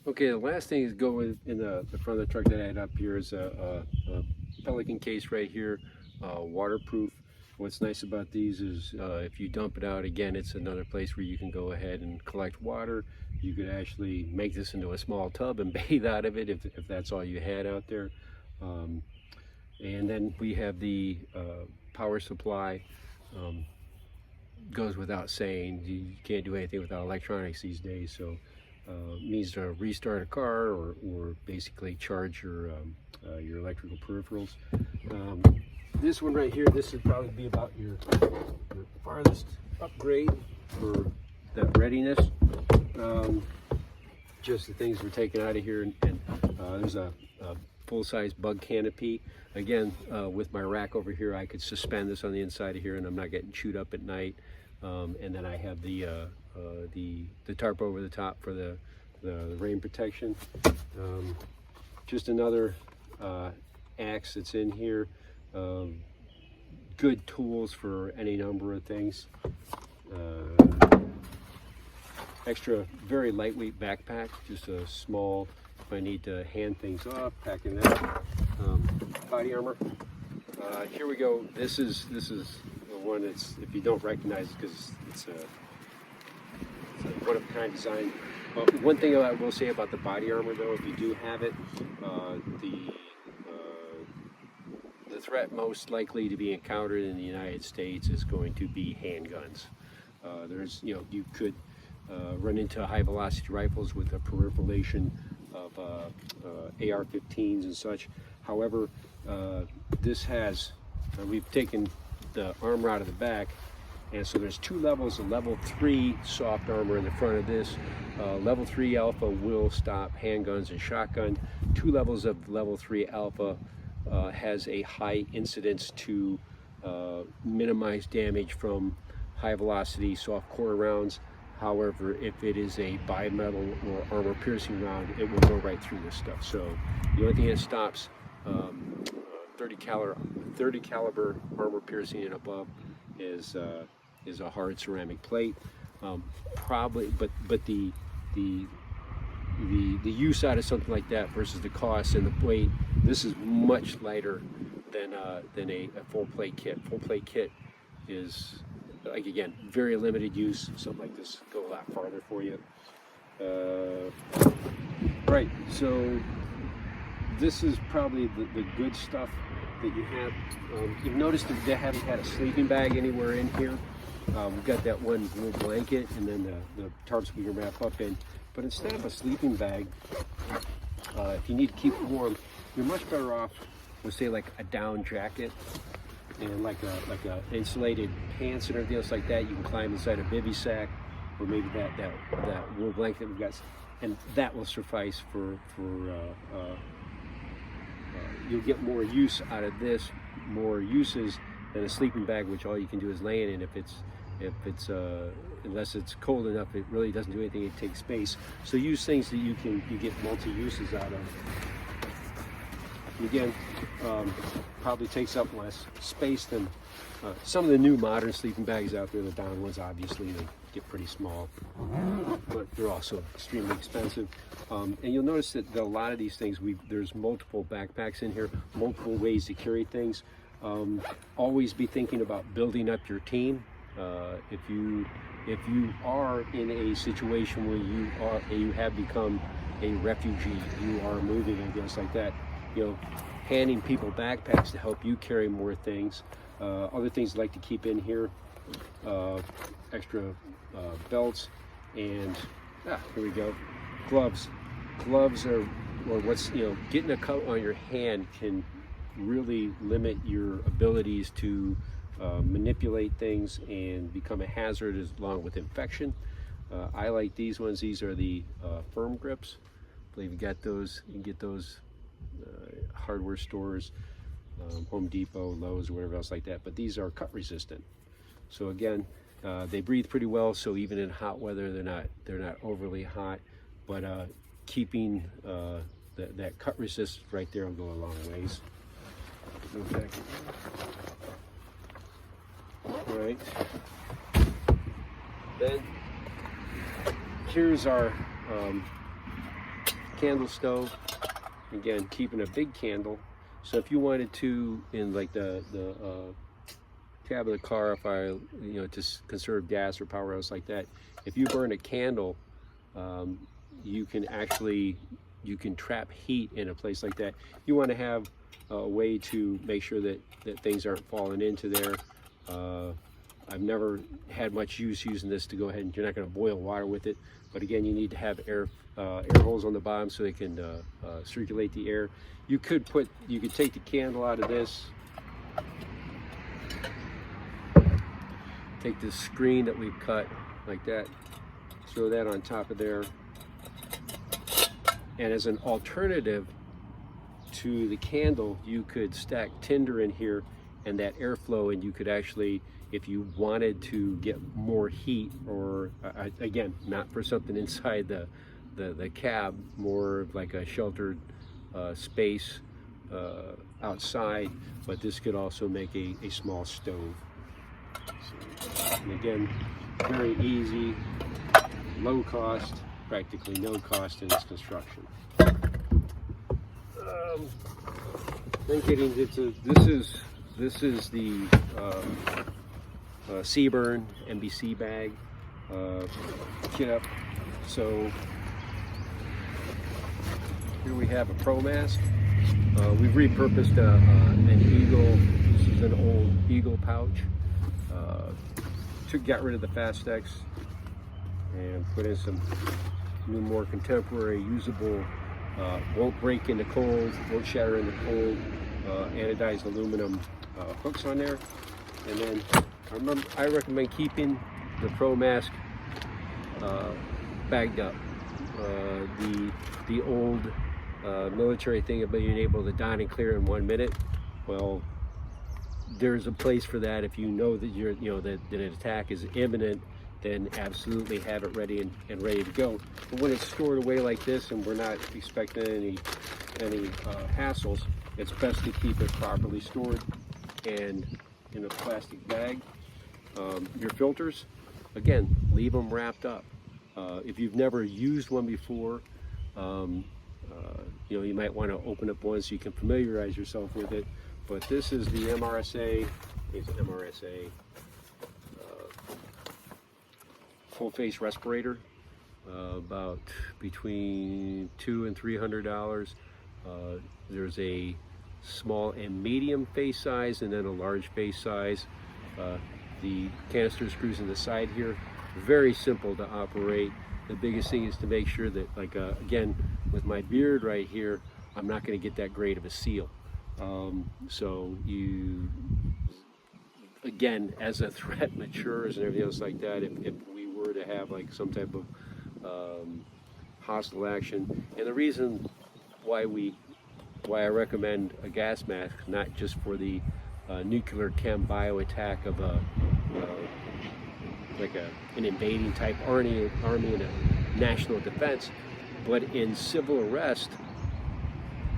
Okay, the last thing is go in the front of the truck that I had up here is a Pelican case right here, waterproof. What's nice about these is if you dump it out, again, it's another place where you can go ahead and collect water. You could actually make this into a small tub and bathe out of it if that's all you had out there. Um, and then we have the power supply. Goes without saying, you can't do anything without electronics these days, so means to restart a car or basically charge your electrical peripherals. This one right here, this would probably be about your farthest upgrade for that readiness. Just the things we're taking out of here, and there's a full-size bug canopy. Again, with my rack over here, I could suspend this on the inside of here, and I'm not getting chewed up at night. And then I have the tarp over the top for the rain protection. Just another axe that's in here. Good tools for any number of things. Extra, very lightweight backpack, just a small, if I need to hand things off, pack in that. Body armor. Here we go. This is the one that's, if you don't recognize it, because it's a one-of-a-kind design. One thing I will say about the body armor, though, if you do have it, the threat most likely to be encountered in the United States is going to be handguns. You could run into high-velocity rifles with a proliferation of AR-15s and such. However, this has, we've taken the armor out of the back, and so there's two levels of level 3 soft armor in the front of this. Level 3 alpha will stop handguns and shotgun. 2 levels of level 3 alpha has a high incidence to minimize damage from high velocity soft core rounds. However, if it is a bimetal or armor piercing round, it will go right through this stuff. So the only thing that stops 30 caliber armor piercing and above is a hard ceramic plate. Probably, but the use out of something like that versus the cost and the weight, this is much lighter than a full plate kit. Full plate kit is, like, again, very limited use. Something like this go a lot farther for you. Right, so this is probably the good stuff that you have. You've noticed that they haven't had a sleeping bag anywhere in here. We've got that one wool blanket and then the tarps we can wrap up in. But instead of a sleeping bag, if you need to keep warm, you're much better off with, say, like a down jacket and like a insulated pants and everything else like that. You can climb inside a bivy sack, or maybe that wool blanket that we've got, and that will suffice for you'll get more use out of this, more uses than a sleeping bag, which all you can do is lay in. If it's unless it's cold enough, it really doesn't do anything. It takes space. So use things that you get multi uses out of. Again, probably takes up less space than some of the new modern sleeping bags out there. The down ones, obviously, they get pretty small, but they're also extremely expensive. And you'll notice that a lot of these things, there's multiple backpacks in here, multiple ways to carry things. Always be thinking about building up your team. If you are in a situation where you have become a refugee, you are moving and things like that, handing people backpacks to help you carry more things. Other things I like to keep in here, extra belts, and here we go, gloves. Gloves are, or what's, getting a cut on your hand can really limit your abilities to manipulate things and become a hazard along with infection. I like these ones. These are the firm grips. I believe you got those. You can get those hardware stores, Home Depot, Lowe's, or whatever else like that. But these are cut resistant. So again, they breathe pretty well. So even in hot weather, they're not overly hot. But keeping that cut resistance right there will go a long ways. Okay. All right. Then here's our candle stove. Again, keeping a big candle. So if you wanted to, in like the cab of the car, if I, to conserve gas or power, else like that, if you burn a candle, you can trap heat in a place like that. You want to have a way to make sure that things aren't falling into there. I've never had much use using this to go ahead, and you're not going to boil water with it, but again, you need to have air holes on the bottom so they can circulate the air. You could take the candle out of this, take this screen that we've cut like that, throw that on top of there, and as an alternative to the candle, you could stack tinder in here and that airflow, and you could actually, if you wanted to get more heat, or again, not for something inside the cab, more like a sheltered space outside, but this could also make a small stove. And again, very easy, low cost, practically no cost in its construction. Then getting into this is the CBRNE NBC bag kit up. So here we have a Pro Mask. We've repurposed an Eagle. This is an old Eagle pouch. Got rid of the Fastex and put in some new, more contemporary, usable, won't break in the cold, won't shatter in the cold, anodized aluminum hooks on there. And then I recommend keeping the Pro Mask bagged up. The old military thing of being able to don and clear in 1 minute, well, there's a place for that. If you know that that an attack is imminent, then absolutely have it ready and ready to go. But when it's stored away like this, and we're not expecting any hassles, it's best to keep it properly stored and in a plastic bag. Your filters, again, leave them wrapped up. If you've never used one before, you might want to open up one so you can familiarize yourself with it. But this is the MRSA. It's an MRSA full face respirator, about between $200 and $300. There's a small and medium face size, and then a large face size. The canister screws in the side here. Very simple to operate. The biggest thing is to make sure that, again, with my beard right here, I'm not going to get that great of a seal. So you, again, as a threat matures and everything else like that, if we were to have like some type of hostile action, and the reason why I recommend a gas mask, not just for the nuclear chem bio attack of an invading type army in a national defense, but in civil arrest,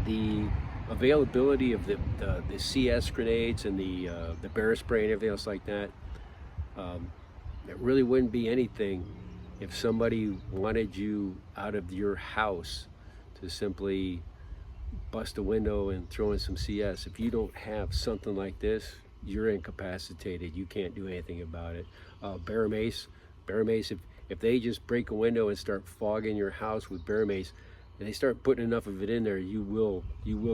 the availability of the CS grenades and the bear spray and everything else like that, it really wouldn't be anything if somebody wanted you out of your house to simply bust a window and throw in some CS. If you don't have something like this, you're incapacitated. You can't do anything about it. Bear mace, if they just break a window and start fogging your house with bear mace, and they start putting enough of it in there, you will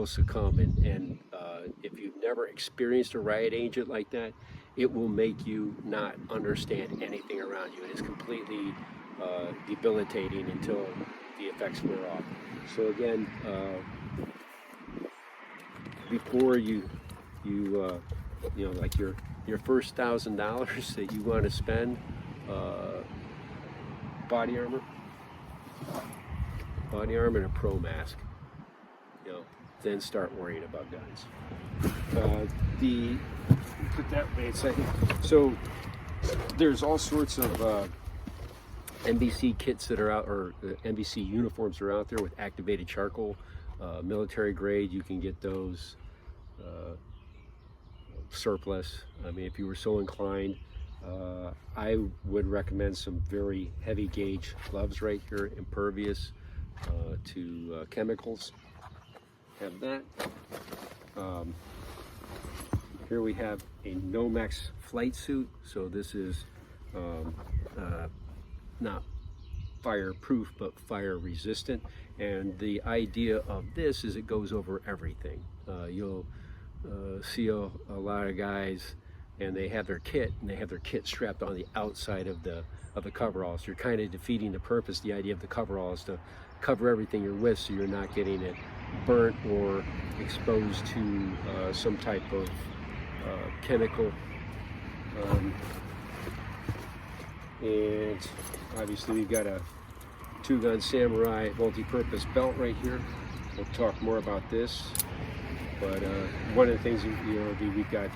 succumb. And if you've never experienced a riot agent like that, it will make you not understand anything around you. It is completely debilitating until the effects wear off. So again, before you like your first $1,000 that you want to spend, body armor and a Pro Mask, then start worrying about guns. Put that away a second. So there's all sorts of NBC kits that are out, or NBC uniforms are out there with activated charcoal, military grade. You can get those surplus. I mean, if you were so inclined, I would recommend some very heavy gauge gloves right here, impervious, to chemicals. Have that. Here we have a Nomex flight suit. So this is not fireproof, but fire resistant. And the idea of this is it goes over everything. You'll see a lot of guys, and they have their kit, strapped on the outside of the coveralls. You're kind of defeating the purpose. The idea of the coverall is to cover everything you're with, so you're not getting it burnt or exposed to some type of chemical. And obviously we've got a 2-gun Samurai multi-purpose belt right here. We'll talk more about this. But one of the things, we've got,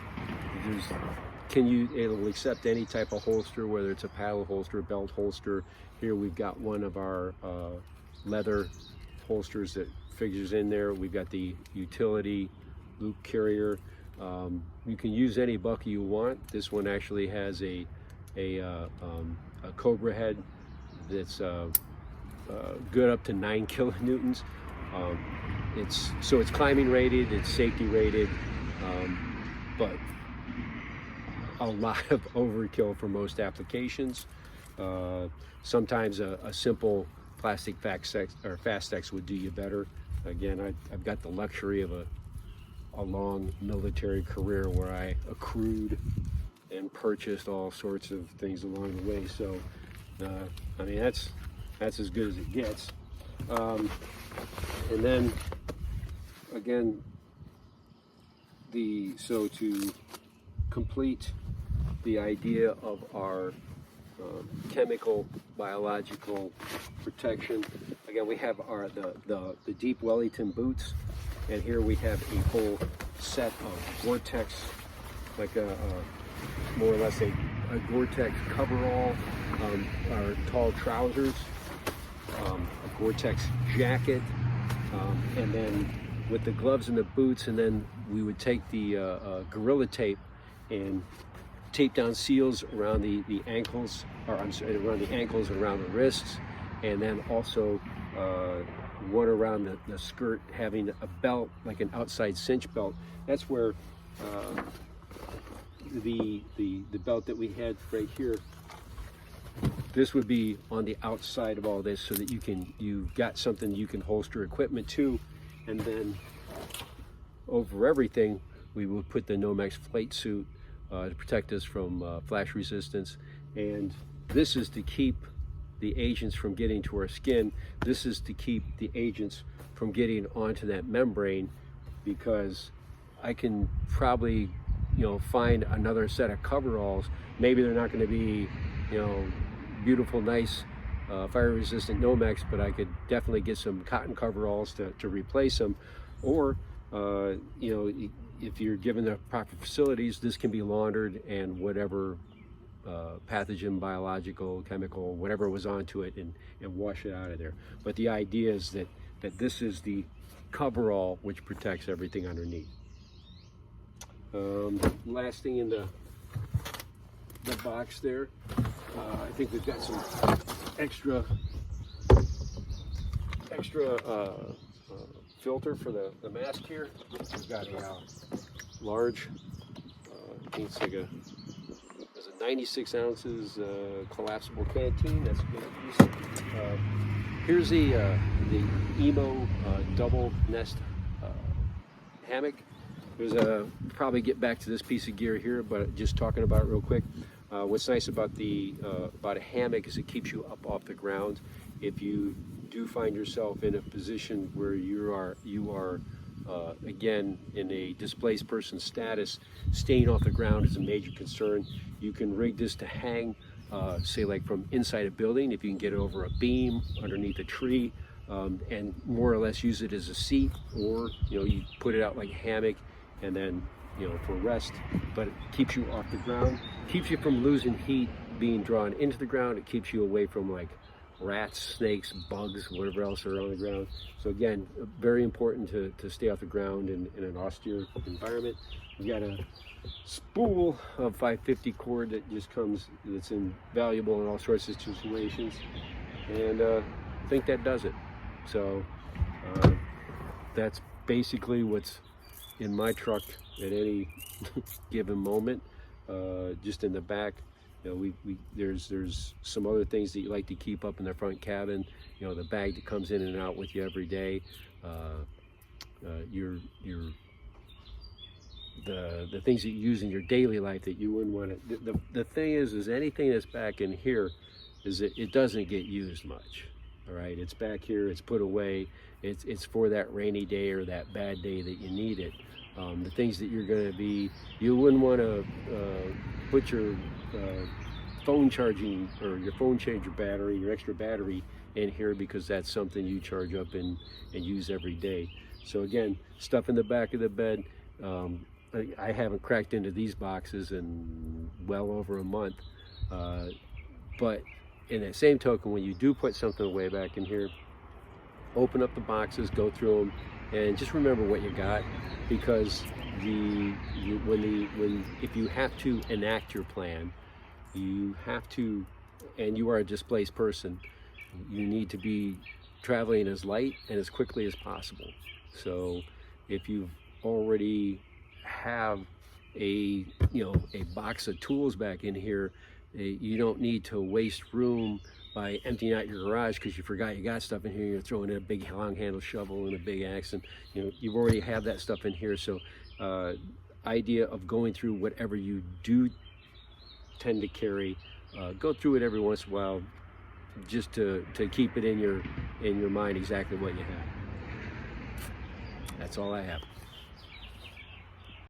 it'll accept any type of holster, whether it's a paddle holster, belt holster. Here we've got one of our leather holsters that figures in there. We've got the utility loop carrier. You can use any bucket you want. This one actually has a Cobra head that's good up to 9 kilonewtons. It's climbing rated, it's safety rated, but a lot of overkill for most applications. Sometimes a simple plastic Fastex would do you better. Again, I've got the luxury of a long military career where I accrued and purchased all sorts of things along the way. So, I mean, that's as good as it gets. And then, again, so to complete the idea of our chemical, biological protection, again, we have the deep Wellington boots, and here we have a whole set of Gore-Tex, like more or less a Gore-Tex coverall, our tall trousers, a Gore-Tex jacket, and then with the gloves and the boots, and then we would take the Gorilla Tape and tape down seals around the ankles, or I'm sorry, around the ankles and around the wrists, and then also one around the skirt, having a belt, like an outside cinch belt. That's where the belt that we had right here, this would be on the outside of all this, so that you've got something you can holster equipment to. And then over everything, we would put the Nomex flight suit to protect us from flash resistance. And this is to keep the agents from getting to our skin. This is to keep the agents from getting onto that membrane, because I can probably, find another set of coveralls. Maybe they're not going to be, beautiful, nice, fire-resistant Nomex, but I could definitely get some cotton coveralls to replace them. Or, if you're given the proper facilities, this can be laundered, and whatever pathogen, biological, chemical, whatever was onto it, and wash it out of there. But the idea is that this is the coverall which protects everything underneath. Last thing in the box there, I think we've got some extra filter for the mask here. We've got a large, I think it's like there's a 96 ounces collapsible canteen. That's a good piece. Here's the Emo double nest hammock. There's probably get back to this piece of gear here, but just talking about it real quick. What's nice about about a hammock is it keeps you up off the ground. If you do find yourself in a position where you are again in a displaced person status, staying off the ground is a major concern. You can rig this to hang, say like from inside a building, if you can get it over a beam, underneath a tree, and more or less use it as a seat, or you put it out like a hammock, and then for rest. But it keeps you off the ground, keeps you from losing heat being drawn into the ground. It keeps you away from like rats, snakes, bugs, whatever else are on the ground. So again, very important to stay off the ground in an austere environment. We've got a spool of 550 cord that just comes, that's invaluable in all sorts of situations. And I think that does it. So that's basically what's in my truck at any given moment. Just in the back, you know, there's some other things that you like to keep up in the front cabin. You know, the bag that comes in and out with you every day. The things that you use in your daily life that you wouldn't want to. The thing is anything that's back in here is that it doesn't get used much. All right, it's back here, it's put away, it's for that rainy day or that bad day that you need it. The things that you're going to be, you wouldn't want to put your phone charging or your phone changer battery, your extra battery in here, because that's something you charge up and use every day. So again, stuff in the back of the bed. I haven't cracked into these boxes in well over a month, but in that same token, when you do put something away back in here, open up the boxes, go through them, and just remember what you got, because if you have to enact your plan, you have to, and you are a displaced person, you need to be traveling as light and as quickly as possible. So if you already have a box of tools back in here, you don't need to waste room by emptying out your garage because you forgot you got stuff in here. You're throwing in a big long handle shovel and a big axe, and you've already have that stuff in here. So idea of going through whatever you do tend to carry, go through it every once in a while, just to keep it in your mind exactly what you have. That's all I have.